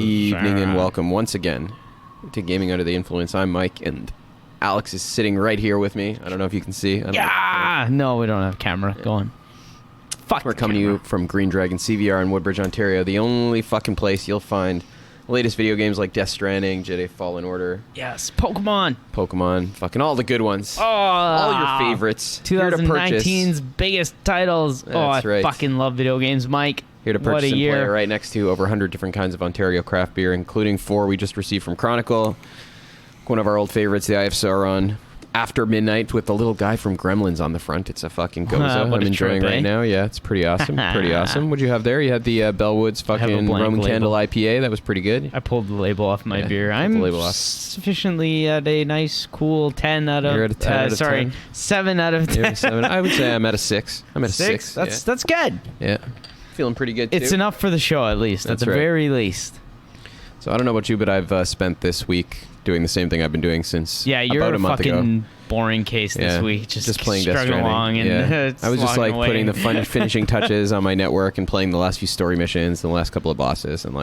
evening and welcome once again to Gaming Under the Influence. I'm Mike and Alex is sitting right here with me. I don't know if you can see. No, we don't have camera going. Fuck. We're coming to you from Green Dragon CVR in Woodbridge, Ontario. The only fucking place you'll find the latest video games like Death Stranding, Jedi Fallen Order. Yes, Pokemon, fucking all the good ones. Oh, all your favorites. 2019's biggest titles. That's right. I fucking love video games, Mike. Here to purchase and play right next to over 100 different kinds of Ontario craft beer, including 4 we just received from Chronicle. One of our old favorites, the Eye of Sauron. After Midnight with the little guy from Gremlins on the front. It's a fucking goza. I'm enjoying right now. Yeah, it's pretty awesome. Pretty awesome. What'd you have there? You had the Bellwoods fucking Roman Candle IPA. That was pretty good. I pulled the label off my beer. I'm sufficiently at a nice, cool 10 out of... You're at a 10 out of 10? 7 out of 10. You're at a 7. I would say I'm at a 6. I'm at a 6. That's good. Yeah. Feeling pretty good, too. It's enough for the show, at least. At the very least. So I don't know about you, but I've spent this week doing the same thing I've been doing since about a month ago. Fucking boring case this week. Just playing Death Stranding along and I was just like away. putting the fun finishing touches on my network and playing the last few story missions, the last couple of bosses, and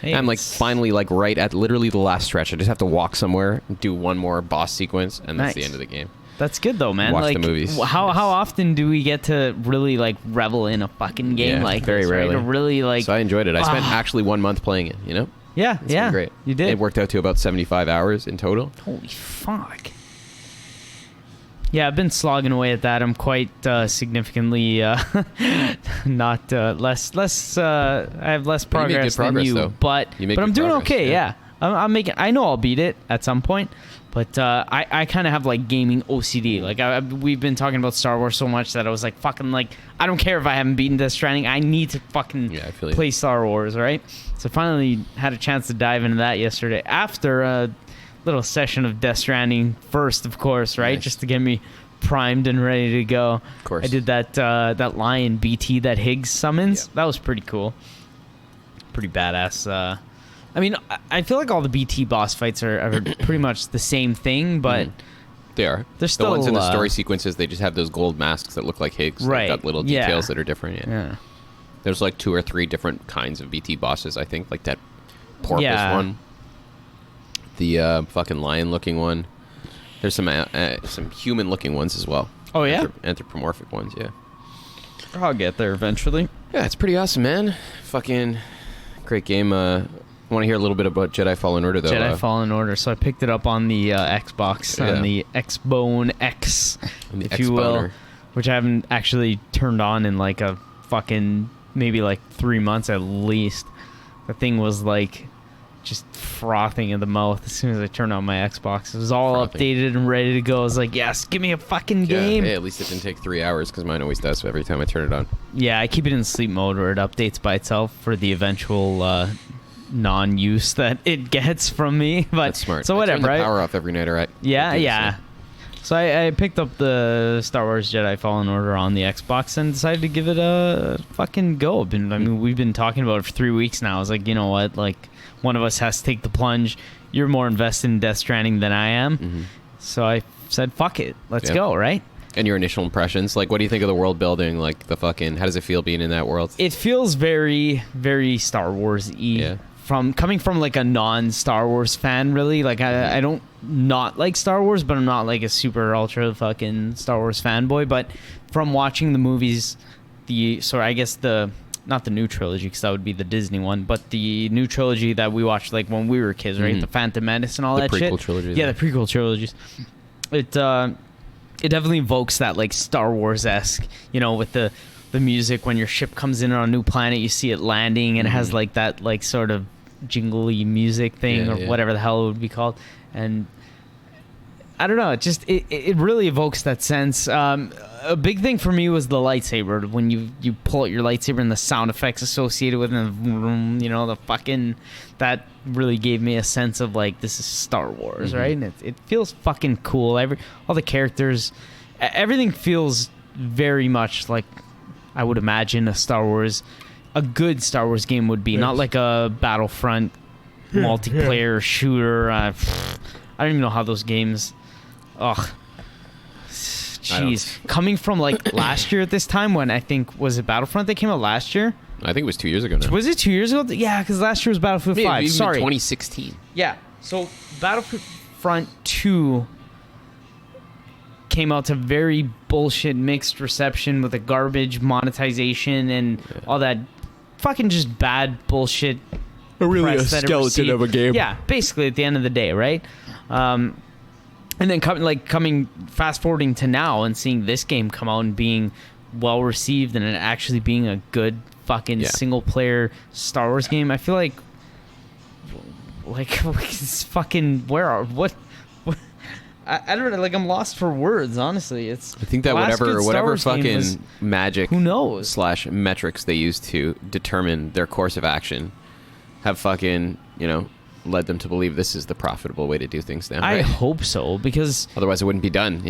I'm like finally like right at literally the last stretch. I just have to walk somewhere, do one more boss sequence, and that's the end of the game. That's good though, man. Watch the movies. How often do we get to really like revel in a fucking game like very this? rarely. Right? To really like. So I enjoyed it. I spent actually 1 month playing it. You know. Yeah, it's been great. You did. It worked out to about 75 hours in total. Holy fuck. Yeah, I've been slogging away at that. I'm quite significantly not less. I have less progress than you, though. but I'm doing okay. Yeah, I'm making. I know I'll beat it at some point, but I kind of have like gaming OCD. Like we've been talking about Star Wars so much that I was like fucking like I don't care if I haven't beaten Death Stranding. I need to fucking play Star Wars, right? So finally had a chance to dive into that yesterday after a little session of Death Stranding first, of course, right? Nice. Just to get me primed and ready to go. Of course. I did that lion BT that Higgs summons. Yeah. That was pretty cool. Pretty badass. I mean, I feel like all the BT boss fights are pretty much the same thing, but they are. They're still the ones in the story sequences. They just have those gold masks that look like Higgs. Right. They've got little details that are different. Yeah. There's like 2 or 3 different kinds of BT bosses. I think like that porpoise one, the fucking lion-looking one. There's some human-looking ones as well. Oh yeah, anthropomorphic ones. Yeah. I'll get there eventually. Yeah, it's pretty awesome, man. Fucking great game. I want to hear a little bit about Jedi Fallen Order, though. Jedi Fallen Order. So I picked it up on the Xbox, on the Xbone X, if you will, which I haven't actually turned on in like a fucking maybe like 3 months at least. The thing was like just frothing in the mouth as soon as I turned on my Xbox. It was all updated and ready to go. I was like, yes, give me a fucking game. Hey, at least it didn't take 3 hours because mine always does every time I turn it on. Yeah, I keep it in sleep mode where it updates by itself for the eventual non-use that it gets from me. But that's smart. So whatever, I turn the right? power off every night, all right? Yeah. So I picked up the Star Wars Jedi Fallen Order on the Xbox and decided to give it a fucking go. We've been talking about it for 3 weeks now. I was like, you know what? Like, one of us has to take the plunge. You're more invested in Death Stranding than I am. Mm-hmm. So I said, fuck it. Let's go, right? And your initial impressions? Like, what do you think of the world building? Like, how does it feel being in that world? It feels very, very Star Wars-y. Yeah. Coming from like a non-Star Wars fan, really. Like I don't not like Star Wars, but I'm not like a super ultra fucking Star Wars fanboy. But from watching the movies, I guess not the new trilogy because that would be the Disney one, but the new trilogy that we watched like when we were kids, right? Mm-hmm. The Phantom Menace and all that shit. The prequel trilogies. Yeah, the prequel trilogies. It definitely evokes that like Star Wars-esque, with the music when your ship comes in on a new planet, you see it landing and it has like that like sort of jingly music thing or whatever the hell it would be called. And I don't know, it really evokes that sense. A big thing for me was the lightsaber. When you pull out your lightsaber and the sound effects associated with it, the fucking, that really gave me a sense of like, this is Star Wars, right? And it feels fucking cool. All the characters, everything feels very much like I would imagine a good Star Wars game would be. Not like a Battlefront multiplayer shooter. I don't even know how those games... Ugh. Jeez, coming from like last year at this time when I think was it Battlefront that came out last year? I think it was 2 years ago now. Was it 2 years ago? Yeah, because last year was Battlefield 5. Even Sorry, 2016. Yeah, so Battlefront 2 came out to very bullshit mixed reception with a garbage monetization and all that fucking just bad bullshit. Really a press that it skeleton received. of a game. Yeah, basically at the end of the day, right? And then coming fast forwarding to now and seeing this game come out and being well received and it actually being a good fucking single player Star Wars game. I feel like it's fucking what I don't know, like I'm lost for words, honestly. I think that whatever fucking magic who knows / metrics they use to determine their course of action have fucking, led them to believe this is the profitable way to do things now. I right? hope so, because otherwise it wouldn't be done,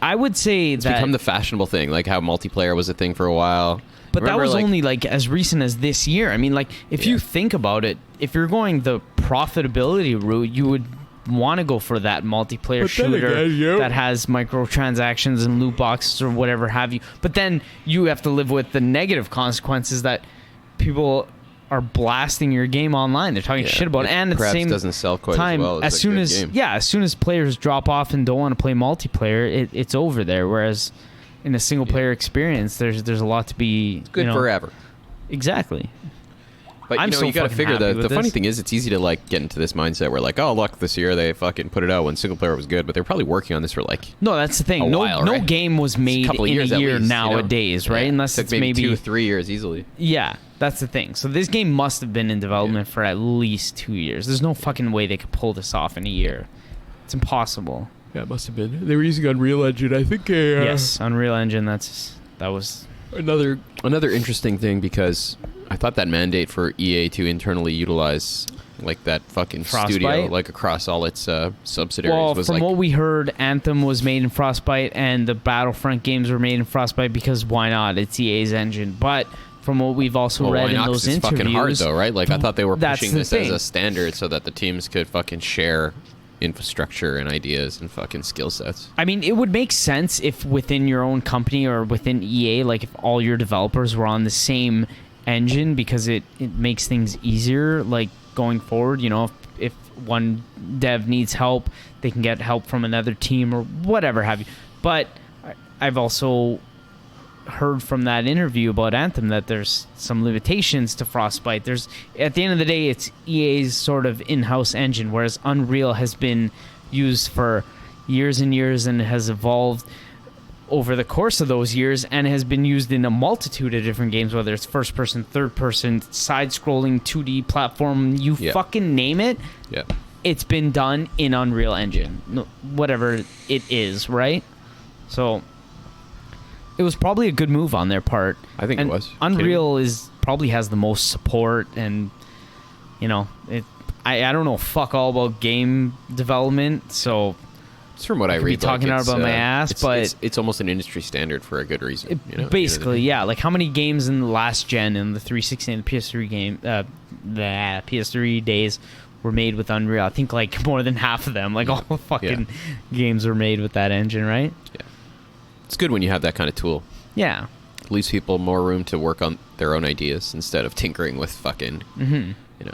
I would say it's that become the fashionable thing, like how multiplayer was a thing for a while. But Remember, that was only like as recent as this year. I mean, like if you think about it, if you're going the profitability route, you would want to go for that multiplayer shooter that has microtransactions and loot boxes or whatever have you. But then you have to live with the negative consequences that people are blasting your game online. They're talking shit about it. And at the same doesn't sell quite time, as well as soon as players drop off and don't want to play multiplayer, it's over there. Whereas in a single player experience, there's a lot to be. It's good forever. Exactly. But you got to figure the funny thing is it's easy to like get into this mindset where like, oh look, this year they fucking put it out when single player was good, but they're probably working on this for like no, that's the thing. No game was made in a year least, nowadays, right? Unless it's maybe 2-3 years easily. Yeah, that's the thing. So this game must have been in development for at least 2 years. There's no fucking way they could pull this off in a year. It's impossible. Yeah, it must have been. They were using Unreal Engine, I think. Yes, Unreal Engine. That was another interesting thing, because I thought that mandate for EA to internally utilize like that fucking Frostbite? studio like across all its subsidiaries was from like, what we heard, Anthem was made in Frostbite and the Battlefront games were made in Frostbite because why not? It's EA's engine. But from what we've also read in those interviews, it's fucking hard though, right? Like I thought they were pushing this thing. as a standard so that the teams could fucking share infrastructure and ideas and fucking skill sets. I mean, it would make sense if within your own company or within EA, like if all your developers were on the same engine, because it makes things easier, like going forward. If one dev needs help, they can get help from another team or whatever have you. But I've also heard from that interview about Anthem that there's some limitations to Frostbite. There's, at the end of the day, it's EA's sort of in-house engine, whereas Unreal has been used for years and years and has evolved over the course of those years and has been used in a multitude of different games, whether it's first person, third person, side-scrolling, 2D platform, fucking name it. Yeah. It's been done in Unreal Engine, whatever it is, right? So it was probably a good move on their part. I think it was. Unreal probably has the most support, and I don't know fuck all about game development, so it's from what I read. Talking out about my ass, but it's almost an industry standard for a good reason. Basically, yeah. Like how many games in the last gen, in the 360 and the PS3 game, the PS3 days, were made with Unreal? I think like more than half of them, like all the fucking games were made with that engine, right? Yeah. It's good when you have that kind of tool. Yeah. It leaves people more room to work on their own ideas instead of tinkering with fucking,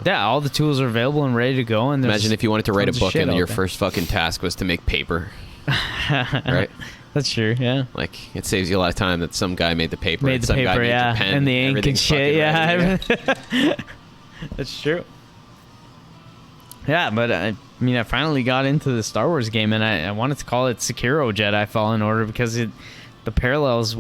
Yeah, all the tools are available and ready to go. And imagine if you wanted to write a book and your first fucking task was to make paper. Right? That's true, yeah. Like, it saves you a lot of time that some guy made the paper. Made the paper, yeah. And the ink and shit, yeah. That's true. Yeah, but I finally got into the Star Wars game, and I wanted to call it Sekiro Jedi Fallen Order because the parallels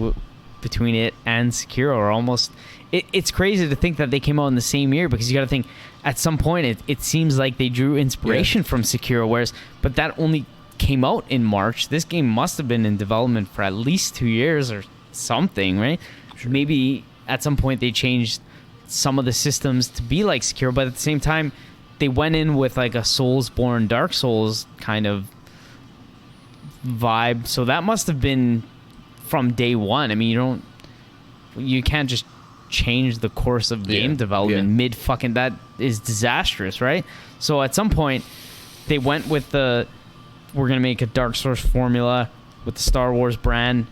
between it and Sekiro are almost... It's crazy to think that they came out in the same year, because you got to think, at some point, it seems like they drew inspiration from Sekiro, but that only came out in March. This game must have been in development for at least 2 years or something, right? Sure. Maybe at some point they changed some of the systems to be like Sekiro, but at the same time, they went in with like a Soulsborne, Dark Souls kind of vibe. So that must have been from day one. I mean, you can't just change the course of game development mid fucking, that is disastrous, right? So at some point they went with we're gonna make a Dark Souls formula with the Star Wars brand,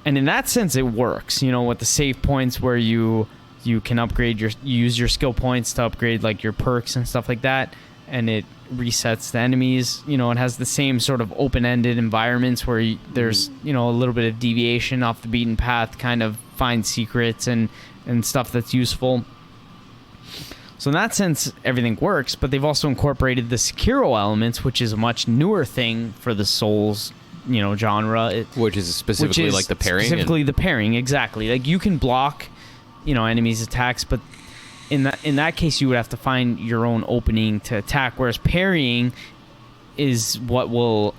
And in that sense, it works. You know, with the save points where you can upgrade you use your skill points to upgrade like your perks and stuff like that, and it resets the enemies. You know, it has the same sort of open-ended environments where there's, you know, a little bit of deviation off the beaten path, kind of find secrets and stuff that's useful. So in that sense, everything works, but they've also incorporated the Sekiro elements, which is a much newer thing for the Souls, you know, genre. Which is specifically like the parrying. Specifically the parrying, exactly. Like you can block, you know, enemies' attacks, but in that case, you would have to find your own opening to attack, whereas parrying is what will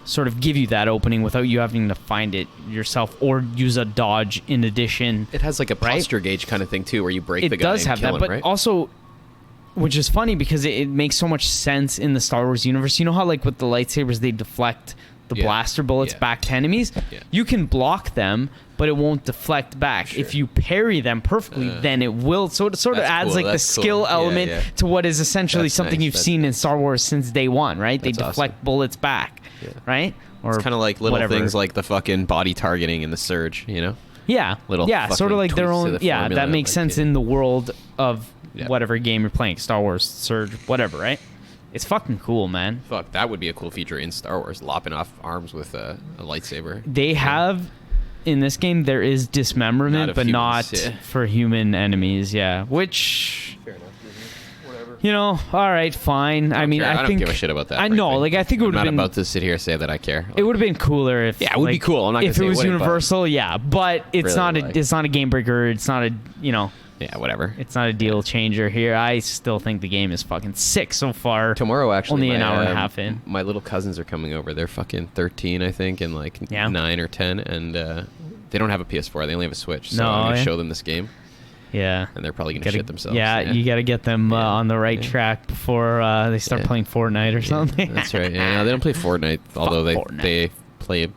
sort of give you that opening without you having to find it yourself or use a dodge in addition. It has like a posture gauge kind of thing too, where you break the guy. It does have that, but right? also, which is funny because it makes so much sense in the Star Wars universe. You know how like with the lightsabers they deflect the blaster bullets back to enemies? Yeah. You can block them, but it won't deflect back. Sure. If you parry them perfectly, then it will. So it sort of adds like the skill element to what is essentially something you've seen in Star Wars since day one, right? They deflect bullets back, right? Or it's kind of like little whatever. things like the fucking body targeting in the Surge, you know? Yeah, little sort of like their tweaks to own. the Yeah, formula, that makes like, sense in the world of Yeah. whatever game you're playing, Star Wars, Surge, whatever, right? It's fucking cool, man. Fuck, that would be a cool feature in Star Wars, lopping off arms with a lightsaber. They have, in this game, there is dismemberment, but humans, not for human enemies, which... Fair enough. Whatever. You know, all right, fine. I mean, I I think don't give a shit about that. I know, frankly. like I think it would have I'm been. not about to sit here and say that I care. It would have been cooler if. Yeah, it would be cool. I'm not gonna if say it it was wouldn't, but- universal. Yeah, but it's Really, not a. like- It's not a game breaker. It's not a. You know. Yeah, whatever. It's not a deal changer here. I still think the game is fucking sick so far. Tomorrow, actually, only an hour and a half in. My little cousins are coming over. They're fucking 13, I think, and like 9 or 10, and they don't have a PS4. They only have a Switch. So I'm gonna show them this game, Yeah. and they're probably gonna shit themselves. Yeah, you got to get them on the right track before they start playing Fortnite or something. That's right. Yeah, no, they don't play Fortnite, although Fortnite. they play.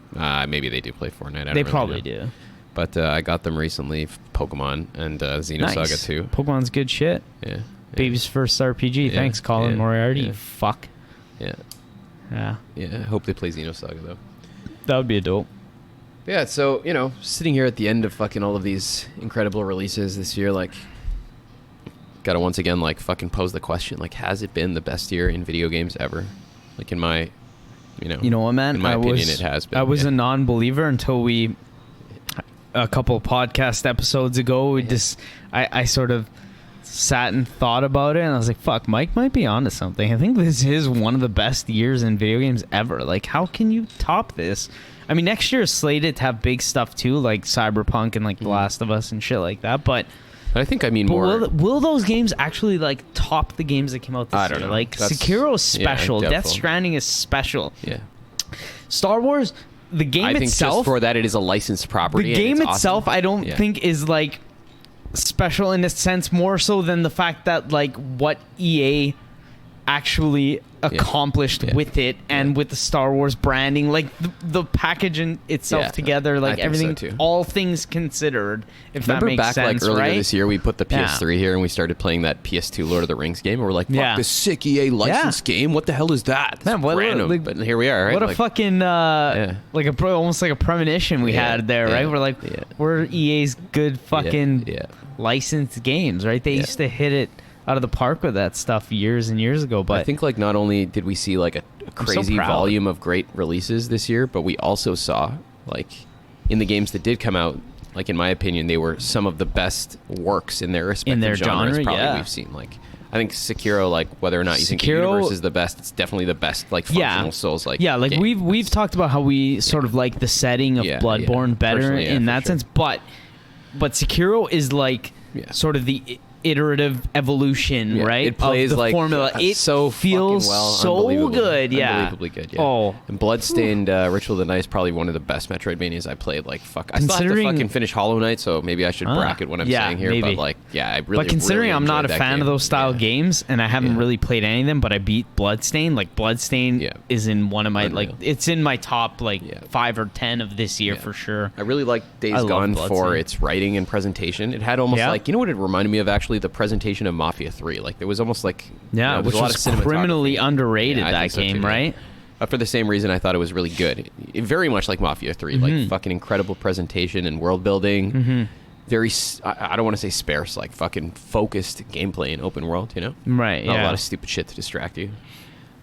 Maybe they do play Fortnite. I don't They really probably know. do. But I got them recently, Pokemon and Xenosaga 2. Pokemon's good shit. Yeah. Baby's first RPG. Yeah, Thanks, Colin yeah, Moriarty. yeah. You fuck. Yeah. Yeah. Yeah. I hope they play Xenosaga though. That would be a dope. Yeah. So sitting here at the end of fucking all of these incredible releases this year, like, gotta once again like fucking pose the question: like, has it been the best year in video games ever? Like in my, You know what, man? in my opinion, it has been. I was yeah. a non-believer until a couple podcast episodes ago, I sort of sat and thought about it, and I was like, fuck, Mike might be onto something. I think this is one of the best years in video games ever. Like, how can you top this? I mean, next year is slated to have big stuff too, like Cyberpunk and like The Last of Us and shit like that, but I think I mean more. will those games actually like top the games that came out this I don't year? know. Like That's- Sekiro is special, yeah, Death doubtful. Stranding is special. Yeah. Star Wars, the game I think itself, just for that it is a licensed property. the game and it's itself, awesome. I don't Yeah. think is like special in a sense, more so than the fact that like what EA actually accomplished Yeah. with it and with the Star Wars branding, like the package in itself Yeah. together, I like think so, everything, too. all things considered, if Remember that makes back sense, like earlier right? this year, we put the PS3 Yeah. here and we started playing that PS2 Lord of the Rings game. And we're like, fuck, Yeah. this sick EA licensed game. What the hell is that? Man, It's what- random. like- but here we are, right? What a Like, fucking like almost like a premonition we Yeah, had there, yeah, right? We're like, yeah. we're EA's good fucking yeah. licensed games, right? They Yeah. used to hit it out of the park with that stuff years and years ago. But I think like not only did we see like a so crazy proud. volume of great releases this year, but we also saw like in the games that did come out, like in my opinion, they were some of the best works in their respective their genres genre, probably yeah. we've seen. Like I think Sekiro, like whether or not you think the Sekiro- universe is the best, it's definitely the best like functional Souls like like game. we've talked about how we sort of like the setting of Yeah, Bloodborne yeah. better Personally, yeah, in for that sure. sense, but Sekiro is like Yeah. sort of the iterative evolution, Yeah, right? It plays of the like formula. It so feels fucking well, so unbelievable. good, yeah. Unbelievably good, yeah. Oh. And Bloodstained Ritual of the Night is probably one of the best Metroidvanias I played. Like, fuck. I still have to Considering- fucking finish Hollow Knight, so maybe I should bracket what I'm yeah, saying here. maybe. But, like, yeah, I really But considering really I'm not a enjoyed that fan game. of those style Yeah. games, and I haven't Yeah. really played any of them, but I beat Bloodstained. Like Bloodstained Yeah. is in one of my Unreal. like it's in my top like Yeah. 5 or 10 of this year Yeah. for sure. I really like Days I love Gone for Bloodstained. its writing and presentation. It had almost Yeah. like, you know what it reminded me of actually? The presentation of Mafia 3. Like, there was almost like, Yeah, there's which a lot was of cinematography. criminally underrated Yeah, I that think so game, too, yeah. right? For the same reason I thought it was really good. Very much like Mafia 3. Like, fucking incredible presentation and world building. Very, I don't want to say sparse, like fucking focused gameplay in open world, you know? Right, Not yeah. a lot of stupid shit to distract you.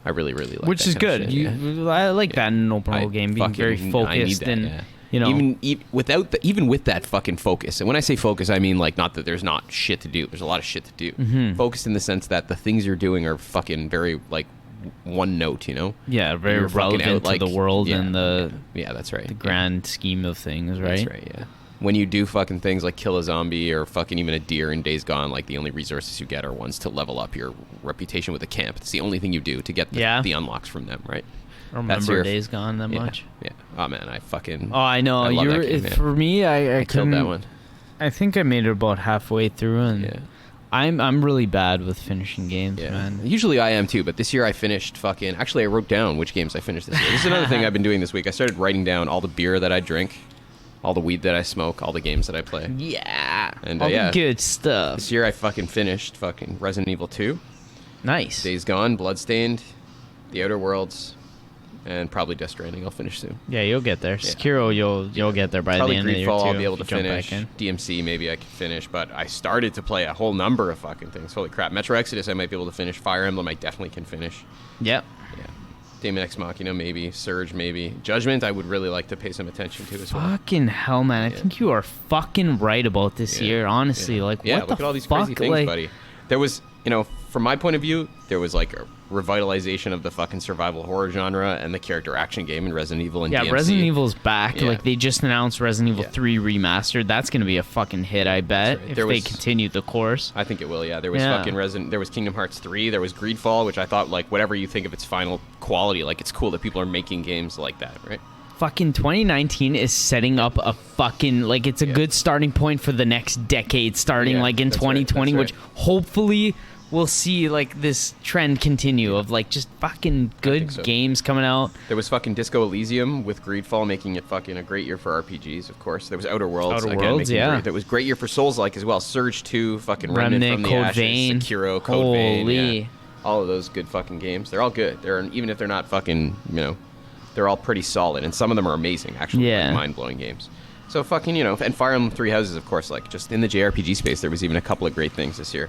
I really, really like Which that is kind of good. shit, I like that in an open world game, being very focused and, you know. Even with that fucking focus, and when I say focus, I mean like not that there's not shit to do. There's a lot of shit to do. Focused in the sense that the things you're doing are fucking very like one note, you know? Yeah, very You're fucking relevant out, to the world and the that's right. the grand scheme of things, right? That's right, yeah. When you do fucking things like kill a zombie or fucking even a deer in Days Gone, like the only resources you get are ones to level up your reputation with a camp. It's the only thing you do to get the unlocks from them, right? I remember Days Gone that much. Yeah. Oh man, I fucking. Oh, I know. I love that game, man. For me, I killed that couldn't- one. I think I made it about halfway through, and Yeah. I'm really bad with finishing games, Yeah. man. Usually I am too, but this year I finished fucking. Actually, I wrote down which games I finished this year. This is another thing I've been doing this week. I started writing down all the beer that I drink, all the weed that I smoke, all the games that I play. Yeah, And, all yeah. the good stuff. This year I fucking finished fucking Resident Evil 2, Nice. Days Gone, Bloodstained, The Outer Worlds, and probably Death Stranding. I'll finish soon. Yeah, you'll get there. Sekiro, you'll get there by Probably the end of the year Greedfall too. I'll be able if to you jump finish. back in. DMC maybe I can finish, but I started to play a whole number of fucking things. Holy crap. Metro Exodus I might be able to finish. Fire Emblem I definitely can finish. Yep. Yeah. Daemon X Machina maybe. Surge maybe. Judgment I would really like to pay some attention to as well. Fucking hell, man! I think you are fucking right about this Yeah. year. Honestly, like Yeah, what look the at all these fuck? crazy things, like, buddy. There was, from my point of view, there was like a revitalization of the fucking survival horror genre and the character action game in Resident Evil and yeah, DMC. Resident Evil's back. Yeah. Like they just announced Resident Evil Yeah. 3 remastered. That's gonna be a fucking hit, I bet, right. if There they was- continue the course. I think it will, yeah. There was Yeah. fucking there was Kingdom Hearts 3, there was Greedfall, which I thought, like, whatever you think of its final quality, like, it's cool that people are making games like that, right? Fucking 2019 is setting up a fucking like it's a good starting point for the next decade, starting Yeah, like in that's right, 2020, that's which hopefully we'll see like this trend continue of like just fucking good think so. games coming out. There was fucking Disco Elysium with Greedfall making it fucking a great year for RPGs, of course. There was Outer Worlds. Outer again, Worlds, making yeah. great. There was great year for Souls-like as well. Surge 2, fucking Remnant from the Code Ashes, Vein. Sekiro, Code Vein. Holy. Yeah. All of those good fucking games. They're all good. Even if they're not fucking, they're all pretty solid. And some of them are amazing, actually. Yeah. Like mind-blowing games. So fucking, and Fire Emblem Three Houses, of course, like just in the JRPG space, there was even a couple of great things this year.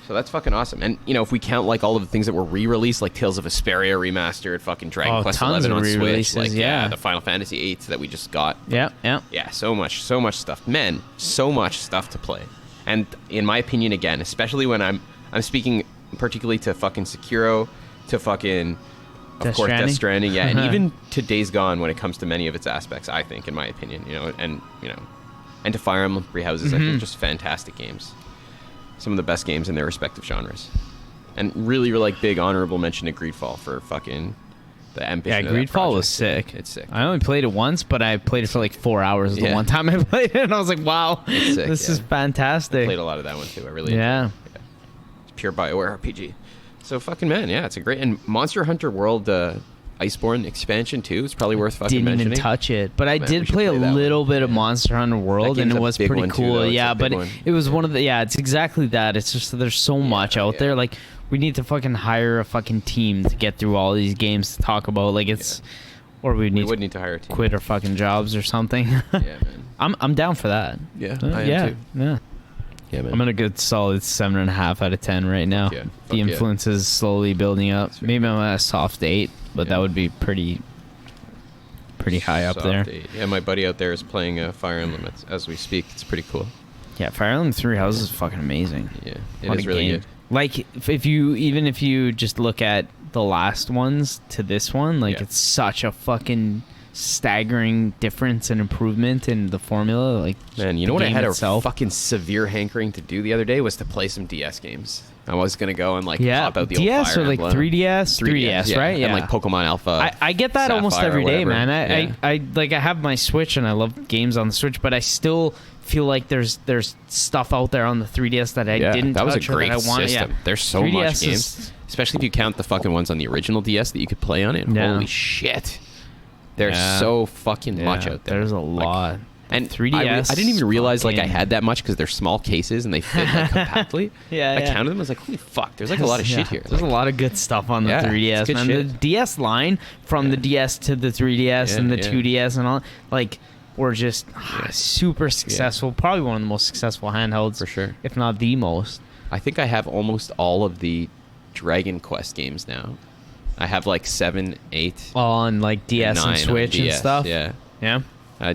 So that's fucking awesome. And, if we count, like, all of the things that were re-released, like Tales of Vesperia remastered, fucking Dragon Quest tons 11 of on Switch, re-releases, like, yeah. the Final Fantasy 8 that we just got. Yeah. Yeah, so much stuff. Man, so much stuff to play. And in my opinion, again, especially when I'm speaking particularly to fucking Sekiro, to fucking, of Death course, Stranding? Death Stranding, yeah, and even to Days Gone when it comes to many of its aspects, I think, in my opinion, and to Fire Emblem Three Houses, I think just fantastic games. Some of the best games in their respective genres. And really, like, big honorable mention to Greedfall for fucking the ambition Yeah, of that Greedfall was project. sick. It's sick. I only played it once, but I played it for like 4 hours the Yeah. one time I played it, and I was like, wow, It's sick, this yeah. is fantastic. Played a lot of that one too. I really Yeah. enjoyed it. It's pure BioWare RPG. So fucking man, yeah, it's a great, and Monster Hunter World Iceborne expansion too. It's probably worth fucking Didn't mentioning. even touch it, but I Man, did we should play a play that little one. bit of Yeah. Monster Hunter World, That and game's it a was big pretty one, too, cool. though. It's Yeah, a big but one. it was one of the it's exactly that. It's just that there's so much out there. Like we need to fucking hire a fucking team to get through all these games to talk about. Like it's, or we We need would to need to hire a team. quit our fucking jobs or something. Yeah, man. I'm down for that. Yeah, I am yeah, too. yeah. Yeah, man. I'm gonna get solid 7.5 out of 10 right now. yeah. Fuck The yeah. influence is slowly building up. That's right. Maybe I'm at a soft 8, but Yeah. that would be pretty high up Soft there. 8. Yeah, my buddy out there is playing Fire Emblem as we speak. It's pretty cool. Yeah, Fire Emblem Three Houses is fucking amazing. Yeah, it What is a really game. good. Like if you just look at the last ones to this one, like Yeah. it's such a fucking staggering difference and improvement in the formula. Like Man, you the know what I game had itself. a fucking severe hankering to do the other day was to play some DS games. I was gonna go and like yeah, pop out the DS old Fire or like Emblem. 3DS, 3DS, right? Yeah, and like Pokemon Alpha. I get that almost Sapphire, every day, whatever. man. Yeah. I like I have my Switch and I love games on the Switch, but I still feel like there's stuff out there on the 3DS that I didn't that was a touch or great that I want. system. Yeah. There's so 3DS much is- games, especially if you count the fucking ones on the original DS that you could play on it. Yeah. Holy shit, there's Yeah. so fucking much Yeah, out there. There's a Like, lot. And 3DS I didn't even realize like I fucking- had that much because they're small cases and they fit like compactly. Yeah, I yeah. counted them. I was like, holy fuck, there's like a lot of shit here. There's Like, a lot of good stuff on the Yeah, 3DS, it's good man. shit. The DS line from the DS to the 3DS and the 2DS and all, like, were just super successful. Probably one of the most successful handhelds, For sure. if not the most. I think I have almost all of the Dragon Quest games now. I have like 7, 8, On like DS 9 and on Switch and DS, stuff. Yeah. Yeah.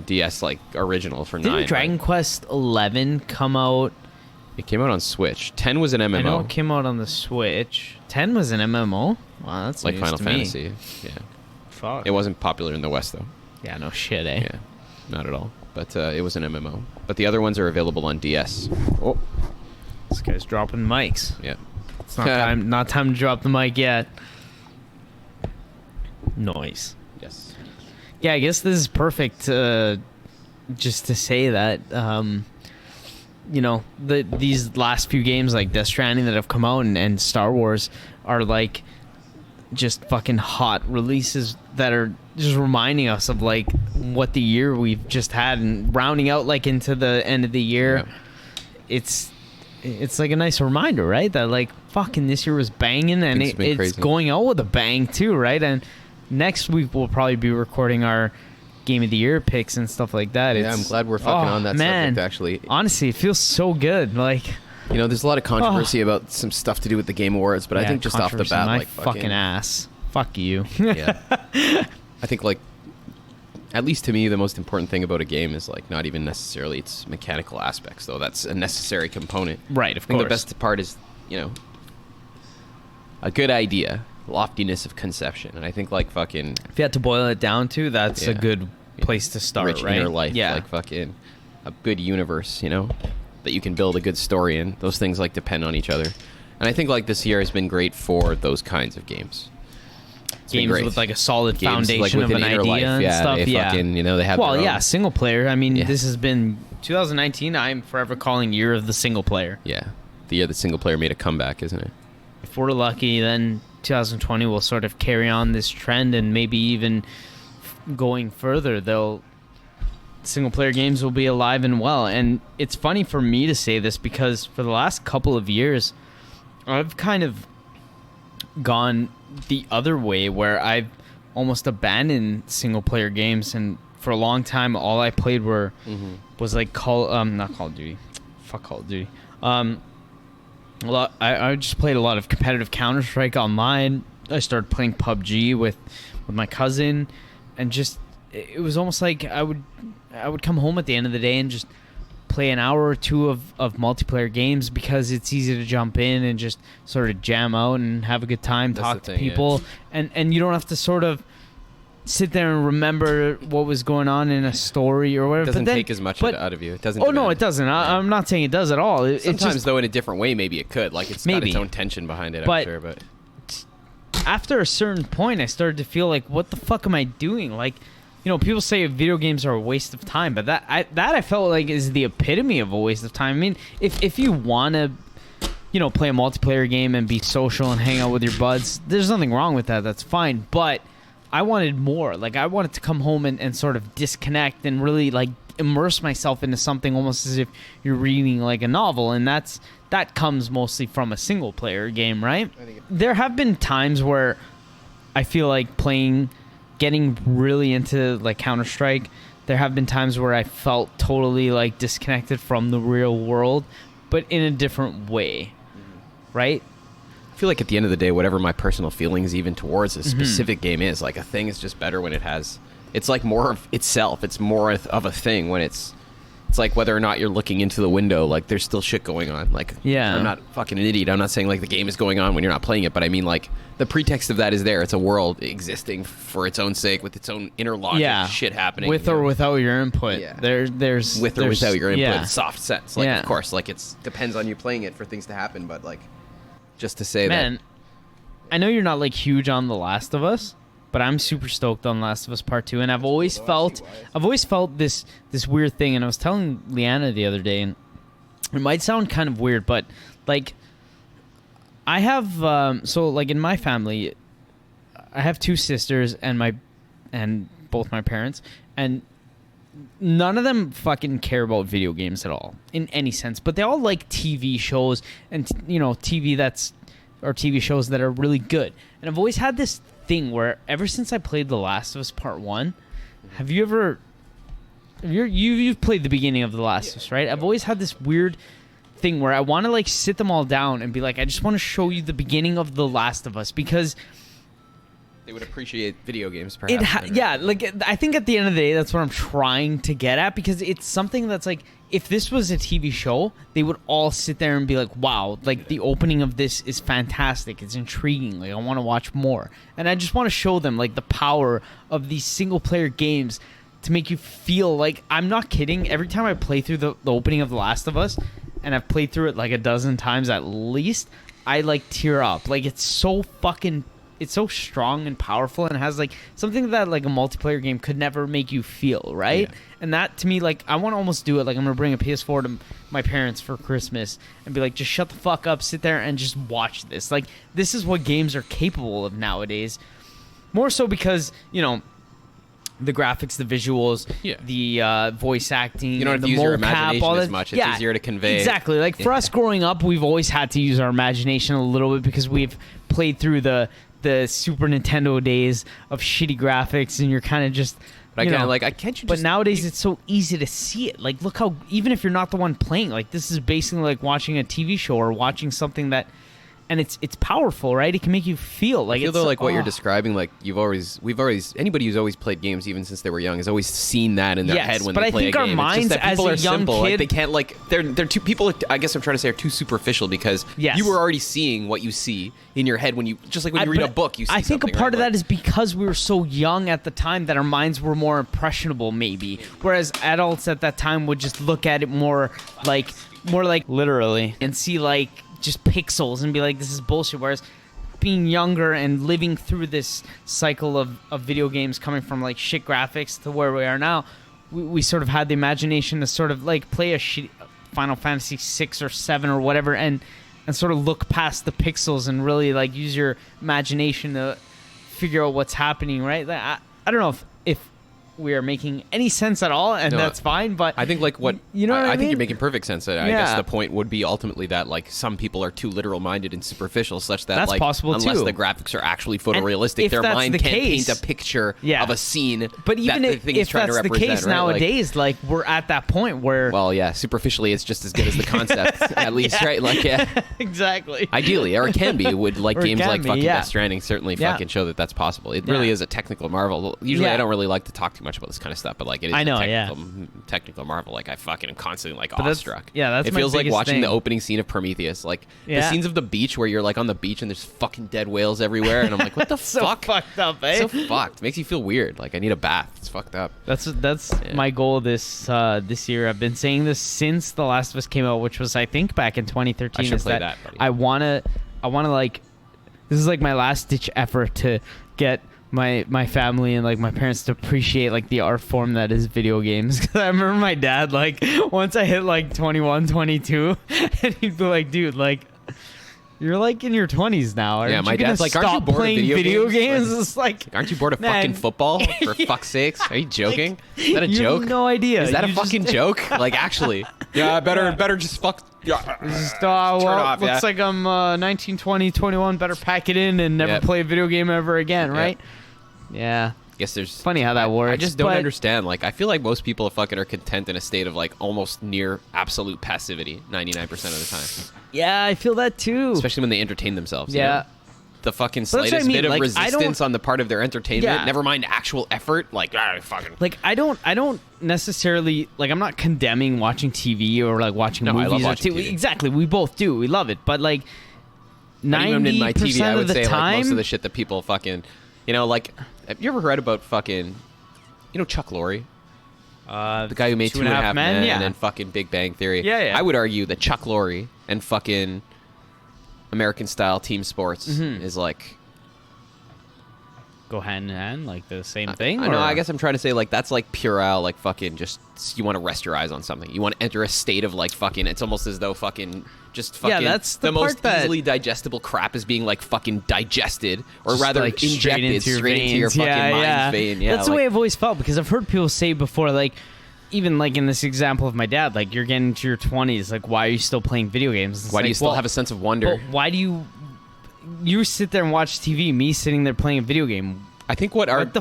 DS like original for 9. Didn't Dragon Quest 11 come out? It came out on Switch. 10 was an MMO. I know it came out on the Switch. 10 was an MMO. Wow, that's like news Final to me. Fantasy. Yeah. Fuck. It wasn't popular in the West though. Yeah, no shit, eh? Yeah. Not at all. But it was an MMO. But the other ones are available on DS. Oh. This guy's dropping mics. Yeah. It's not time to drop the mic yet. Noise. Yes. Yeah, I guess this is perfect. Just to say that, you know, these last few games like Death Stranding that have come out and Star Wars are like just fucking hot releases that are just reminding us of like what the year we've just had and rounding out like into the end of the year. Yeah. It's like a nice reminder, right? That like fucking this year was banging and Things have been it's crazy. going out with a bang too, right? And next week we'll probably be recording our Game of the Year picks and stuff like that. Yeah, I'm glad we're fucking on that subject actually. Honestly, it feels so good. Like, You know, there's a lot of controversy about some stuff to do with the Game Awards, but I yeah, think just off the controversy, bat, my like fucking ass. Fuck you. Yeah. I think like, at least to me, the most important thing about a game is like not even necessarily its mechanical aspects, though. That's a necessary component. Right, of I think the course. best part is, you know, a good idea, loftiness of conception, and I think like fucking If you had to boil it down to, that's a Yeah. good place to start, rich right? inner life, Yeah. like fucking a good universe, you know, that you can build a good story in. Those things like depend on each other, and I think like this year has been great for those kinds of games. It's been Games great. with like a solid Games, foundation like, with of an an inner idea life. and Yeah, stuff. they Yeah. fucking, you know, they have Well, their yeah, own- single player. I mean, Yeah. this has been 2019. I'm forever calling year of the single player. Yeah, the year that single player made a comeback, isn't it? If we're lucky, then 2020 will sort of carry on this trend and maybe even going further, single player games will be alive and well. And it's funny for me to say this because for the last couple of years, I've kind of gone the other way where I've almost abandoned single player games, and for a long time all I played was like not Call of Duty. Fuck Call of Duty. I just played a lot of competitive Counter-Strike online. I started playing PUBG with my cousin, and just it was almost like I would come home at the end of the day and just play an hour or two of multiplayer games because it's easy to jump in and just sort of jam out and have a good time, That's talk the to thing, people, and you don't have to sort of sit there and remember what was going on in a story or whatever. It doesn't but then, take as much but- out of you. It doesn't. Oh no, demand. it doesn't. I'm not saying it does at all. It's Sometimes, just though, in a different way, maybe it could. Like it's got Maybe. its own tension behind it. But- I'm sure, but after a certain point, I started to feel like, what the fuck am I doing? Like, you know, people say video games are a waste of time, but that I felt like is the epitome of a waste of time. I mean, if you want to, you know, play a multiplayer game and be social and hang out with your buds, there's nothing wrong with that. That's fine. But I wanted more. Like, I wanted to come home and sort of disconnect and really, like, immerse myself into something almost as if you're reading, like, a novel. And that comes mostly from a single-player game, right? There have been times where I feel like getting really into, like, Counter-Strike, there have been times where I felt totally, like, disconnected from the real world, but in a different way, right? I feel like at the end of the day, whatever my personal feelings even towards a specific game is, like a thing is just better when it has. It's like more of itself. It's more of a thing when it's like whether or not you're looking into the window, like there's still shit going on. Like, Yeah. I'm not fucking an idiot. I'm not saying like the game is going on when you're not playing it, but I mean like the pretext of that is there. It's a world existing for its own sake with its own inner logic, shit happening. with you or know? without your input. Yeah. There's with or there's- without your input, yeah. soft sense. Like, Yeah. of course, like it's depends on you playing it for things to happen, but like just to say Man, that. I know you're not like huge on The Last of Us, but I'm super stoked on Last of Us Part 2, and I've always felt this weird thing, and I was telling Leanna the other day, and it might sound kind of weird, but like I have so like in my family, I have two sisters and both my parents, and none of them fucking care about video games at all in any sense, but they all like TV shows and TV shows that are really good. And I've always had this thing where ever since I played The Last of Us Part 1, have you ever you've played the beginning of The Last of Us, right? I've always had this weird thing where I want to like sit them all down and be like, I just want to show you the beginning of The Last of Us, because they would appreciate video games, perhaps. I think at the end of the day, that's what I'm trying to get at, because it's something that's like, if this was a TV show, they would all sit there and be like, wow, like the opening of this is fantastic. It's intriguing. Like, I want to watch more. And I just want to show them like the power of these single player games to make you feel like, I'm not kidding. Every time I play through the opening of The Last of Us, and I've played through it like a dozen times at least, I like tear up. Like, it's so strong and powerful, and has like something that like a multiplayer game could never make you feel, right? Yeah. And that to me, like, I want to almost do it. Like, I'm gonna bring a PS4 to my parents for Christmas and be like, just shut the fuck up, sit there and just watch this. Like, this is what games are capable of nowadays. More so because, you know, the graphics, the visuals, the voice acting, you don't have to use your imagination as much. It's easier to convey. Exactly. Like, for us growing up, we've always had to use our imagination a little bit because we've played through the Super Nintendo days of shitty graphics, and you're kind of just, but can't you? But nowadays it's so easy to see it. Like, look how, even if you're not the one playing, like, this is basically like watching a TV show or watching something that, and it's powerful, right? It can make you feel like, I feel though like what you're describing, like anybody who's always played games even since they were young has always seen that in their head when they play a game. But I think our minds as a young simple. kid, like, they can't, like, they're too, people, I guess I'm trying to say, are too superficial, because you were already seeing what you see in your head when you, just like when you read a book, you see something. I think a part of that is because we were so young at the time that our minds were more impressionable, maybe, whereas adults at that time would just look at it more like literally and see like just pixels and be like, this is bullshit. Whereas being younger and living through this cycle of video games, coming from like shit graphics to where we are now, we sort of had the imagination to sort of like play a shit Final Fantasy 6 or 7 or whatever, and sort of look past the pixels and really like use your imagination to figure out what's happening, right? I don't know if we are making any sense at all, and that's fine, but I think like what you know what I mean? think you're making perfect sense. I guess the point would be ultimately that like some people are too literal minded and superficial, such that that's like possible unless too. the graphics are actually photorealistic, their mind can't paint a picture of a scene. But even that if that's the case nowadays, like we're at that point where, well, superficially it's just as good as the concept at least, right? Like, exactly. Ideally, or it can be. Would like games like fucking Death Stranding certainly fucking show that that's possible. It really is a technical marvel. Usually, I don't really like to talk too much about this kind of stuff, but like it is technical marvel. Like I fucking am constantly like awestruck. That's it feels like watching the opening scene of Prometheus. Like the scenes of the beach where you're like on the beach and there's fucking dead whales everywhere, and I'm like, what the fuck? So fucked up, eh? So fucked. Makes you feel weird. Like I need a bath. It's fucked up. That's my goal this year. I've been saying this since The Last of Us came out, which was I think back in 2013. I should play that, buddy. I wanna like, this is like my last ditch effort to get my family and like my parents to appreciate like the art form that is video games. Because I remember my dad, like, once I hit like 21, 22, and he'd be like, dude, like, you're like in your 20s now. Aren't my dad's like, aren't you bored playing of video games? It's like, aren't you bored of fucking football? For fuck's sakes, are you joking? Like, is that a joke? Have no idea. Is that a fucking joke? Like, actually, better just fuck. Just, looks like I'm 19, 20, 21. Better pack it in and never play a video game ever again, right? Yeah. Guess there's funny how that works. I just don't understand. Like, I feel like most people fucking are content in a state of like almost near absolute passivity 99% of the time. Yeah, I feel that too. Especially when they entertain themselves. Yeah. You know? The fucking slightest bit of like, resistance on the part of their entertainment, never mind actual effort, like fucking. Like I don't necessarily like, I'm not condemning watching TV or like watching movies. I love watching TV. Exactly, we both do. We love it, but like 90% my TV, I would of the say time, like most of the shit that people fucking, like, have you ever read about fucking, Chuck Lorre? The guy who made Two and a Half Men and then fucking Big Bang Theory. Yeah. I would argue that Chuck Lorre and fucking American style team sports is like go hand in hand, like the same thing. I know. I guess I'm trying to say like that's like puerile, like fucking just you want to rest your eyes on something. You want to enter a state of like fucking. It's almost as though fucking just fucking. That's the most easily digestible crap is being like fucking digested, or rather like injected straight into your fucking mind's vein. Yeah, that's the way I've always felt, because I've heard people say before, like even like in this example of my dad, like you're getting to your 20s, like why are you still playing video games? It's Why do like, you still well, have a sense of wonder? But why do you sit there and watch TV? Me sitting there playing a video game. I think what the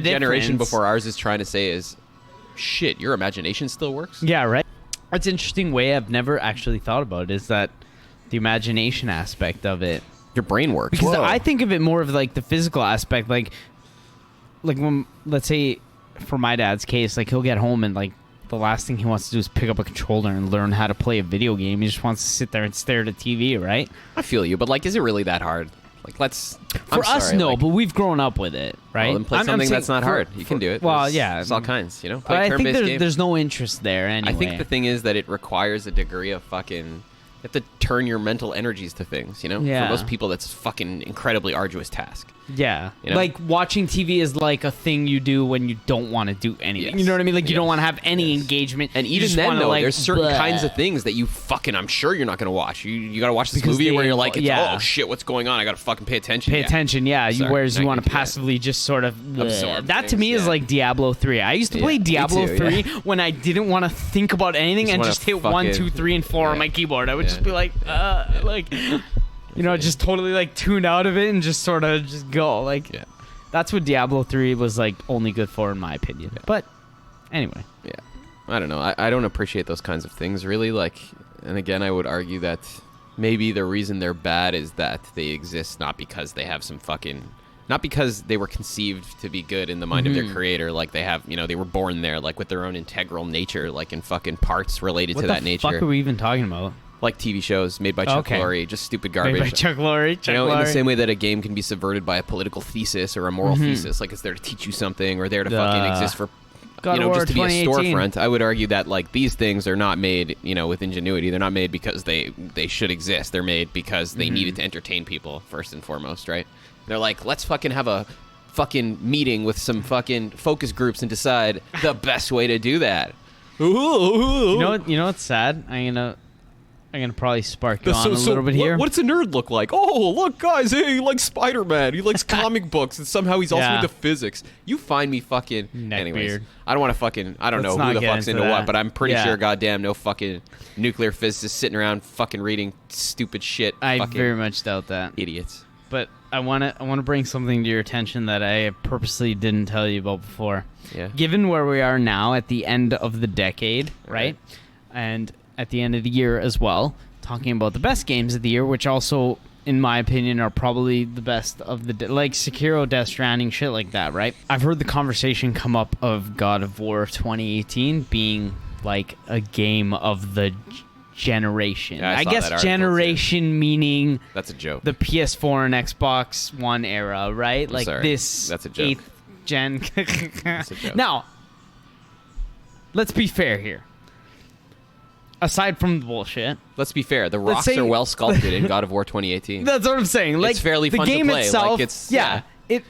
generation difference? before ours is trying to say is, shit, your imagination still works. Yeah, right. That's an interesting way I've never actually thought about it, is that the imagination aspect of it. Your brain works. Because Whoa. I think of it more of like the physical aspect, like when, let's say, for my dad's case, like he'll get home and like the last thing he wants to do is pick up a controller and learn how to play a video game. He just wants to sit there and stare at a TV, right? I feel you, but like, is it really that hard? Like, For us, no, like, but we've grown up with it, right? well, then play something that's not hard. You can do it. Well, There's yeah. all kinds, you know? But Play a I think turn-based game. there's no interest there anyway. I think the thing is that it requires a degree of fucking... You have to turn your mental energies to things, you know? Yeah. For most people, that's a fucking incredibly arduous task. Yeah. You know? Like, watching TV is like a thing you do when you don't want to do anything. Yes. You know what I mean? Like, you don't Yes. want to have any Yes. engagement. And You even just then, wanna, though, like, there's certain bleh. kinds of things that you fucking... I'm sure you're not going to watch. You got to watch this Because movie they where you're involve- like, it's, yeah. oh, shit, what's going on? I got to fucking pay attention. Pay attention, yeah. Sorry, Whereas you not want to gonna do that. passively just sort of Absorb that to things, me is yeah. like Diablo 3. I used to Yeah, play me Diablo too, 3 yeah. when I didn't want to think about anything Just and wanna just hit fucking- 1, 2, 3, and 4 on yeah. my keyboard. I would Yeah. just be like, you know, just totally like tune out of it and just sort of just go. Like, Yeah. that's what Diablo 3 was like only good for, in my opinion. Yeah. But anyway. Yeah. I don't know. I don't appreciate those kinds of things, really. Like, and again, I would argue that maybe the reason they're bad is that they exist not because they have some fucking... Not because they were conceived to be good in the mind of their creator, like they have, you know, they were born there, like with their own integral nature, like in fucking parts related What to the that nature. fuck are we even talking about? Like TV shows made by Chuck Okay. Lorre, just stupid Made garbage. by Chuck Lorre. You know, in the same way that a game can be subverted by a political thesis or a moral thesis, like it's there to teach you something or there to fucking exist for, God you know, of War just to be a 2018. storefront. I would argue that like these things are not made, you know, with ingenuity. They're not made because they should exist. They're made because they needed to entertain people first and foremost, right? They're like, let's fucking have a fucking meeting with some fucking focus groups and decide the best way to do that. You know what's sad? I'm gonna probably spark you on a little bit here. What's a nerd look like? Oh, look, guys, hey, he likes Spider-Man. He likes comic books, and somehow he's also Yeah. into physics. You find me fucking... Anyways, Neckbeard. I don't want to fucking... I don't Let's know who not the get fuck's into into what, that. but I'm pretty Yeah. sure, goddamn, no fucking nuclear physicists sitting around fucking reading stupid shit. I fucking very much doubt that. idiots. But I want to bring something to your attention that I purposely didn't tell you about before. Yeah. Given where we are now at the end of the decade, right? And at the end of the year as well, talking about the best games of the year, which also, in my opinion, are probably the best of the... like Sekiro, Death Stranding, shit like that, right? I've heard the conversation come up of God of War 2018 being like a game of the generation. Yeah, I I saw guess that article, generation meaning... That's a joke. the PS4 and Xbox One era, right? Like sorry. this That's a joke. 8th gen. That's a joke. Now, let's be fair here. Aside from the bullshit, Let's be fair. The Let's rocks say- are well sculpted in God of War 2018. that's what I'm saying. Like fairly the fun to game play. itself, Like, it's- yeah, it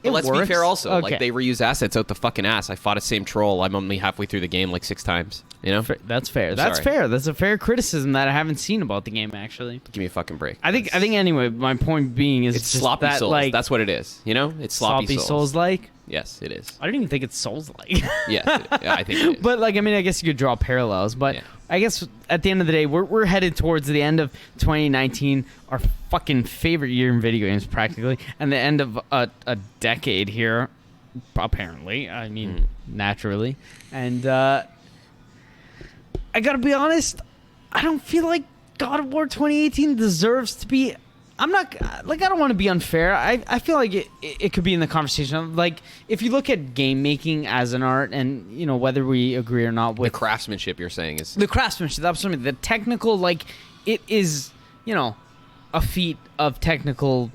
But let's works. be fair also. Okay. Like, they reuse assets out the fucking ass. I fought a same troll. I'm only halfway through the game like 6 times. You know? That's fair. I'm That's sorry. fair. That's a fair criticism that I haven't seen about the game actually. Give me a fucking break. I think anyway. My point being is It's just sloppy that, souls. like, That's what it is. You know? It's sloppy, Souls like. Yes, it is. I don't even think it's Souls like. Yes, yeah, I think it is. But like, I mean, I guess you could draw parallels. But Yeah. I guess at the end of the day, we're headed towards the end of 2019, our fucking favorite year in video games, practically, and the end of a decade here, apparently. I mean, naturally, and I gotta be honest, I don't feel like God of War 2018 deserves to be. I'm not like, I don't want to be unfair. I feel like it could be in the conversation. Like, if you look at game making as an art, and you know whether we agree or not The with craftsmanship you're saying is... the craftsmanship, that's what I mean. The technical, like, it is, you know, a feat of technical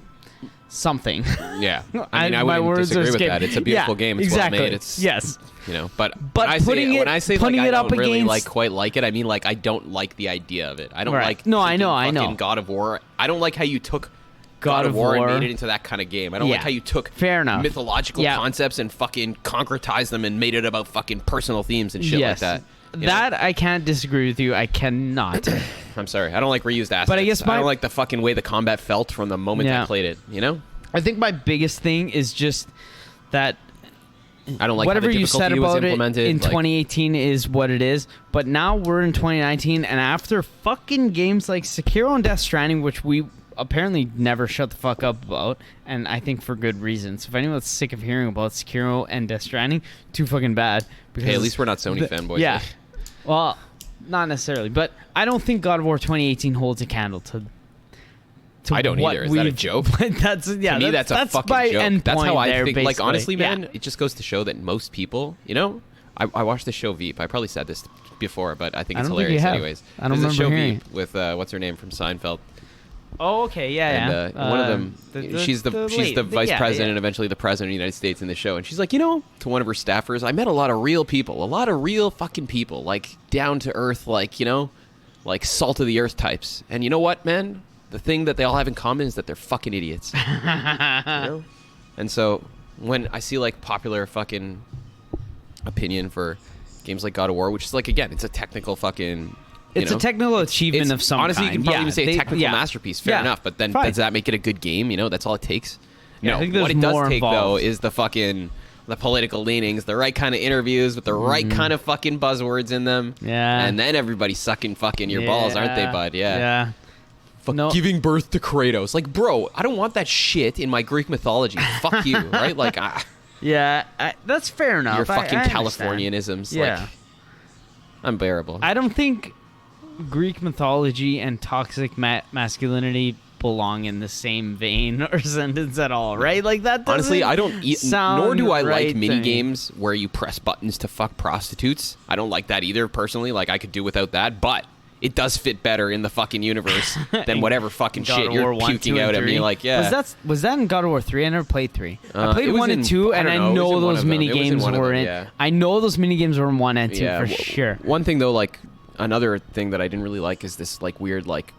something. Yeah. I mean, I my wouldn't words disagree are with escaping. that. It's a beautiful Yeah, game. It's exactly. well made. It's... Yes. You know, but But when putting I say it I up don't really against- like quite like it, I mean like I don't like the idea of it. I don't Right. like No, I taking know, I know. fucking God of War. I don't like how you took God of War and made it into that kind of game. I don't Yeah. like how you took Fair enough. mythological Yeah. concepts and fucking concretized them and made it about fucking personal themes and shit Yes. like that. You know? That I can't disagree with you. I cannot. I'm sorry. I don't like reused assets. But I guess I don't like the fucking way the combat felt from the moment Yeah. I played it, you know? I think my biggest thing is just that I don't like whatever how the you said difficulty was about it implemented. in like, 2018 is what it is. But now we're in 2019, and after fucking games like Sekiro and Death Stranding, which we apparently never shut the fuck up about, and I think for good reasons. So if anyone's sick of hearing about Sekiro and Death Stranding, too fucking bad. Because hey, at least we're not Sony fanboys. Yeah. Well, not necessarily, but I don't think God of War 2018 holds a candle to I don't what either. Is that a we've- joke? That's yeah. To me, that's a fucking my joke. end That's how point I there, think. Like, basically. honestly, man, Yeah. it just goes to show that most people, you know, I watched the show Veep. I probably said this before, but I think I it's don't think you hilarious have. anyways. I don't There's a show remember hearing Veep with what's her name from Seinfeld. Oh, okay, yeah, And one of them, she's the vice president and eventually the president of the United States in the show. And she's like, you know, to one of her staffers, I met a lot of real people, a lot of real fucking people, like down to earth, like, you know, like salt of the earth types. And you know what, man? The thing that they all have in common is that they're fucking idiots. You know? And so when I see like popular fucking opinion for games like God of War, which is like, again, it's a technical fucking... It's a technical achievement of some honestly, kind. you can probably even say a technical yeah. masterpiece. Fair Yeah. enough, but then Fine. does that make it a good game? You know, that's all it takes. Yeah, I No, think there's what it does more take though involved. is the political leanings, the right kind of interviews with the right kind of fucking buzzwords in them. Yeah. And then everybody's sucking fucking your balls, aren't they, bud? Yeah. Yeah. No. Giving birth to Kratos. Like, bro, I don't want that shit in my Greek mythology. Fuck you, right? Like, Yeah, that's fair enough. your fucking I understand. Californianisms. Yeah. Like, unbearable. I don't think Greek mythology and toxic masculinity belong in the same vein or sentence at all, right? Like that doesn't Honestly, I don't sound nor do I right like mini to me. games where you press buttons to fuck prostitutes. I don't like that either personally. Like, I could do without that, but it does fit better in the fucking universe than whatever fucking God shit of you're War 1, puking 2, and out at me. 3. Like, yeah. Was that in God of War 3? I never played 3. I played it was 1 and in- 2, I and don't I know, it was know in one those of them. mini It was in games one of were them, in. yeah. I know those mini games were in 1 and 2 Yeah, for sure. One thing though, like another thing that I didn't really like is this like weird like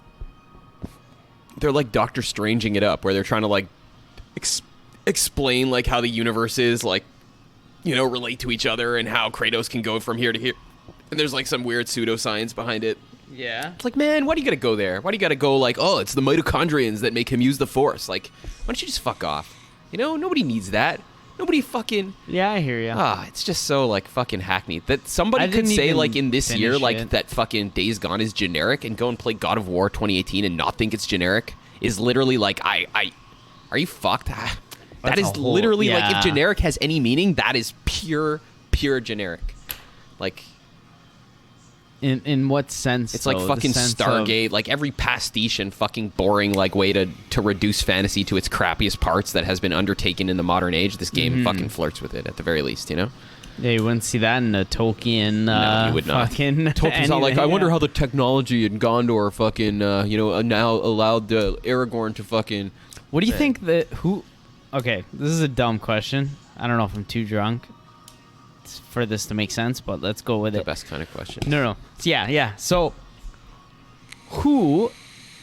they're like Doctor Stranging it up, where they're trying to like explain like how the universe is like, you know, relate to each other and how Kratos can go from here to here. And there's like some weird pseudoscience behind it. Yeah. It's like, man, why do you gotta go there? Why do you gotta go like, oh, it's the mitochondrians that make him use the Force? Like, why don't you just fuck off? You know, nobody needs that. Nobody fucking... Yeah, I hear you. it's just so like fucking hackneyed that somebody I could didn't say even like in this year finish like it. that fucking Days Gone is generic and go and play God of War 2018 and not think it's generic is literally like are you fucked? That That's is a whole- literally like yeah. if generic has any meaning, that is pure generic. Like In what sense? it's like though? The fucking sense of- Stargate, like every pastiche and fucking boring like way to reduce fantasy to its crappiest parts that has been undertaken in the modern age. This game fucking flirts with it at the very least, you know? Yeah, you wouldn't see that in a Tolkien. No, you would not. Fucking Tolkien's not like, anything, I wonder yeah. how the technology in Gondor fucking, now allowed Aragorn to fucking... What do you think that who? Okay, this is a dumb question. I don't know if I'm too drunk for this to make sense, but let's go with The it. best kind of question. No. Yeah. So, who,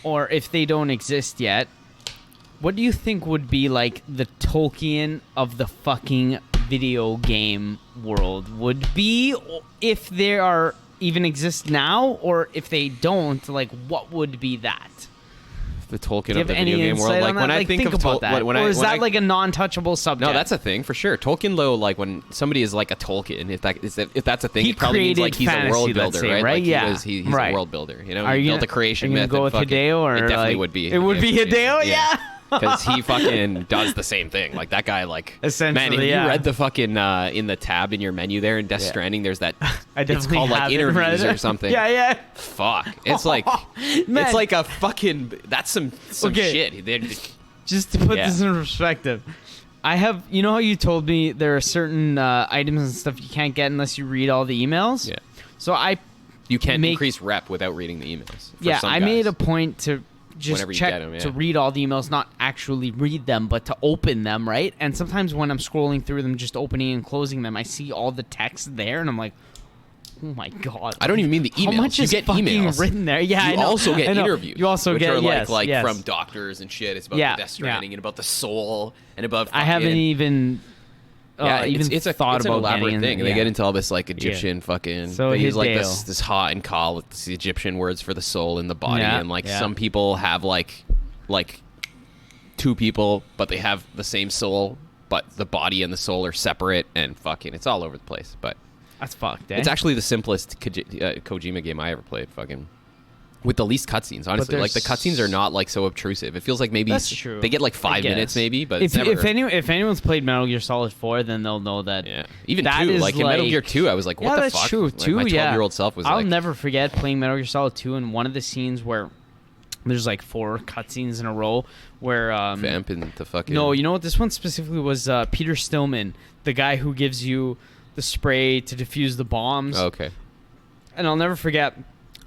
or if they don't exist yet, what do you think would be like the Tolkien of the fucking video game world would be, if they are even exist now, or if they don't, like what would be that? The Tolkien Do you of have the any video game world. insight Like on that? when I Like, think of about that, when or I, is when that I, like a non-touchable subject? No, that's a thing for sure. Tolkien, though, like when somebody is like a Tolkien, if that's a thing, He it probably means like created he's a fantasy, world let's builder, say, right? right? Like Yeah. he's Right. a world builder. You know, Are he you built a creation are you myth. gonna go and with fucking- Hideo, or it definitely like, would be. It would be Hideo, yeah. Because he fucking does the same thing. Like that guy, like Essentially, man, have yeah. you read the fucking in the tab in your menu there in Death Yeah. Stranding? There's that. I It's definitely called like haven't interviews read it. or something. Yeah. Fuck. It's like Man. it's like a fucking. That's some Okay. shit. Just to put Yeah. this in perspective, I have. You know how you told me there are certain items and stuff you can't get unless you read all the emails. Yeah. So You can't Make- increase rep without reading the emails. for yeah, some I made guys. a point to just Whenever you check get 'em, yeah. to read all the emails, not actually read them, but to open them, right? And sometimes when I'm scrolling through them, just opening and closing them, I see all the text there, and I'm like, oh my god! I don't even mean the emails. How much you is get fucking emails. written there? Yeah, You I know. also get I know. interviews. You also which get are yes, yes. from doctors and shit. It's about Yeah, the Death Stranding and about the soul and about. I haven't fucking- even. it's a thought it's about an elaborate getting thing. in, They yeah. get into all this like Egyptian fucking. So they use like Hideo. this hot and call with the Egyptian words for the soul and the body, Yeah, and like yeah. some people have like two people, but they have the same soul but the body and the soul are separate, and fucking, it's all over the place. But That's fucked, eh? it's actually the simplest Kojima game I ever played. Fucking. With the least cutscenes, honestly. Like, the cutscenes are not, like, so obtrusive. It feels like maybe That's true. they get, like, 5 minutes, maybe, but it's if anyone's played Metal Gear Solid 4, then they'll know that. Yeah. Even that 2. is Like, in Metal Gear 2, I was like, what the fuck? That's true. Like, 2, my 12-year-old self was I'll like... never forget playing Metal Gear Solid 2, and one of the scenes where there's, like, 4 cutscenes in a row where... Vamp and the fucking... No, you know what? This one specifically was Peter Stillman, the guy who gives you the spray to defuse the bombs. Oh, okay. And I'll never forget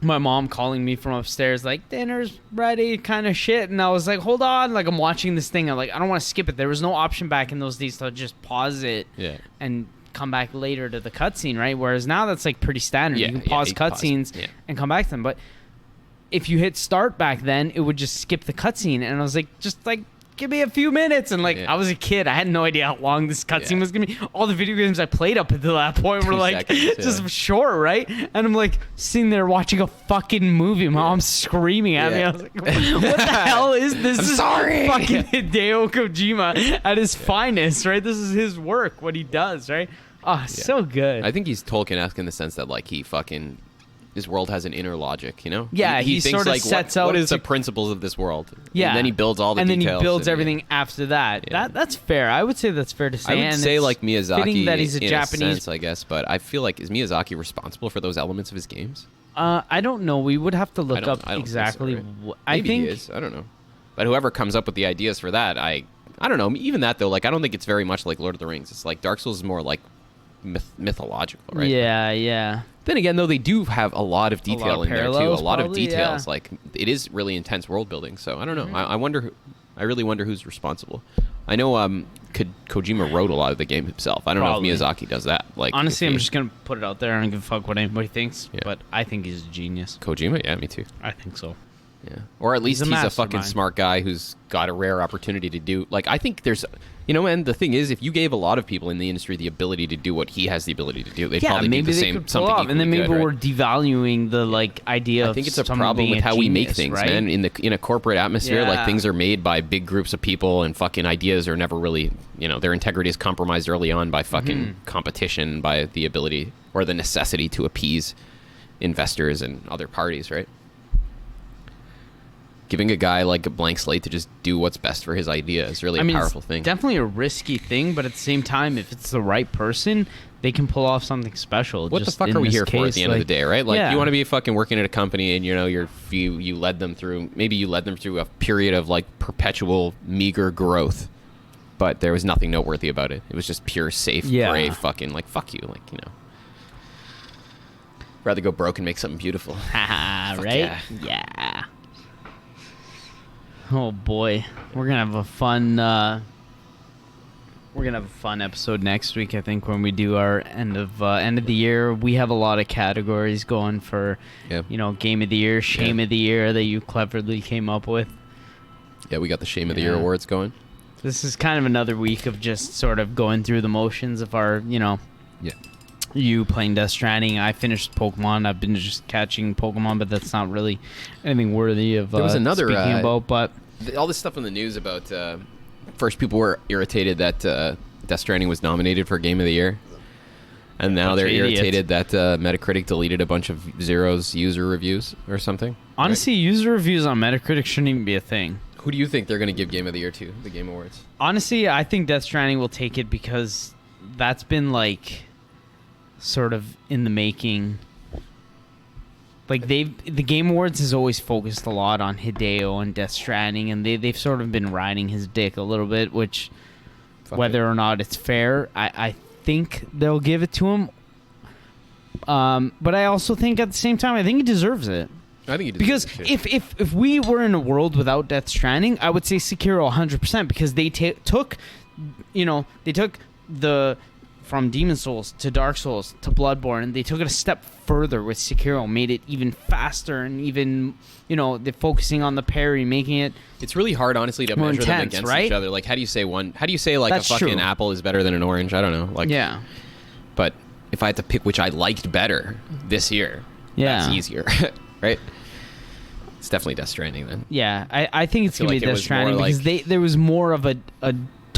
my mom calling me from upstairs like, dinner's ready, kind of shit. And I was like, hold on, like, I'm watching this thing. I'm like, I don't want to skip it. There was no option back in those days to just pause it and come back later to the cutscene, right? Whereas now that's like pretty standard. You can pause cutscenes and come back to them. But if you hit start back then, it would just skip the cutscene. And I was like, just like, give me a few minutes. And like, I was a kid. I had no idea how long this cutscene was going to be. All the video games I played up until that point were like just short, right? And I'm like sitting there watching a fucking movie. My mom's screaming at me. I was like, what the hell is this? This is fucking Hideo Kojima at his finest, right? This is his work, what he does, right? Oh, so good. I think he's Tolkien-esque in the sense that, like, he fucking... His world has an inner logic, you know? Yeah, he thinks, sort of like, sets out... What is the principles of this world? Yeah. And then he builds all the details. details. And then he builds everything after that. Yeah. That's fair. I would say that's fair to say. I would say, like, Miyazaki that he's a in Japanese... a sense, I guess. But I feel like, is Miyazaki responsible for those elements of his games? I don't know. We would have to look up exactly... Think so, right? I Maybe think he is. I don't know. But whoever comes up with the ideas for that, I don't know. Even that, though, like, I don't think it's very much like Lord of the Rings. It's like Dark Souls is more like mythological, right? Yeah. Then again, though, they do have a lot of detail in there too. A lot of details. Yeah. Like, it is really intense world building. So I don't know. I wonder. I really wonder who's responsible. I know Kojima wrote a lot of the game himself. I don't know if Miyazaki does that. Like, honestly, I'm just gonna put it out there. I don't give a fuck what anybody thinks. Yeah. But I think he's a genius. Kojima, yeah, me too. I think so. Yeah, or at least he's a fucking mastermind. smart guy who's got a rare opportunity to do. Like, I think there's, and the thing is, if you gave a lot of people in the industry the ability to do what he has the ability to do, they'd probably do the same something equally and then maybe good, we're right? devaluing the idea. I think it's of a problem with how we make things, right? man. In a corporate atmosphere, like, things are made by big groups of people, and fucking ideas are never really, their integrity is compromised early on by fucking competition, by the ability or the necessity to appease investors and other parties, right? Giving a guy like a blank slate to just do what's best for his idea is really a powerful thing. Definitely a risky thing, but at the same time, if it's the right person, they can pull off something special. What the fuck are we here for at the end of the day, right? Like, you want to be fucking working at a company, and you led them through a period of like perpetual meager growth, but there was nothing noteworthy about it. It was just pure safe, brave fucking like fuck you, like rather go broke and make something beautiful. Right? Yeah. Oh boy, we're gonna have a fun episode next week. I think when we do our end of the year, we have a lot of categories going for game of the year, shame of the year that you cleverly came up with. Yeah, we got the shame of the year awards going. This is kind of another week of just sort of going through the motions of our you playing Death Stranding. I finished Pokemon. I've been just catching Pokemon, but that's not really anything worthy of there was another speaking about. But all this stuff in the news about first people were irritated that Death Stranding was nominated for Game of the Year, and now they're irritated that Metacritic deleted a bunch of Zero's user reviews or something. Honestly, user reviews on Metacritic shouldn't even be a thing. Who do you think they're going to give Game of the Year to, the Game Awards? Honestly, I think Death Stranding will take it because that's been like sort of in the making. Like, the Game Awards has always focused a lot on Hideo and Death Stranding, and they've sort of been riding his dick a little bit, which whether or not it's fair, I think they'll give it to him. But I also think at the same time, I think he deserves it. I think he deserves because it too. if we were in a world without Death Stranding, I would say Sekiro 100% because they took the from Demon Souls to Dark Souls to Bloodborne, they took it a step further with Sekiro, made it even faster and even, they're focusing on the parry, making it. It's really hard, honestly, to measure them against each other. Like, how do you say like that's a fucking true. Apple is better than an orange? I don't know. Like, yeah. But if I had to pick which I liked better this year, that's easier, right? It's definitely Death Stranding then. Yeah, I think it's going to be Death Stranding because there was more of a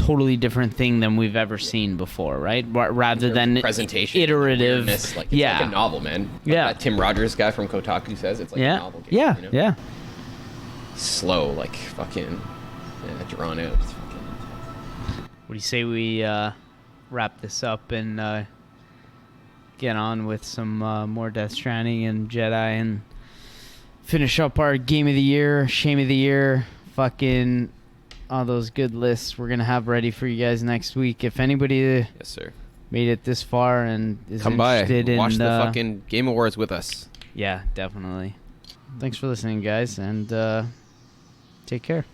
totally different thing than we've ever seen before, right? Rather than presentation, iterative. weirdness, like, it's yeah. like a novel, man. Like Yeah. that Tim Rogers guy from Kotaku says it's like a novel game. Yeah. You know? Yeah. Slow, like fucking drawn out. It's fucking... What do you say we wrap this up and get on with some more Death Stranding and Jedi and finish up our Game of the Year, Shame of the Year, fucking all those good lists we're going to have ready for you guys next week. If anybody Yes, sir. made it this far and is Come by, interested in... watch the fucking Game Awards with us. Yeah, definitely. Thanks for listening, guys, and take care.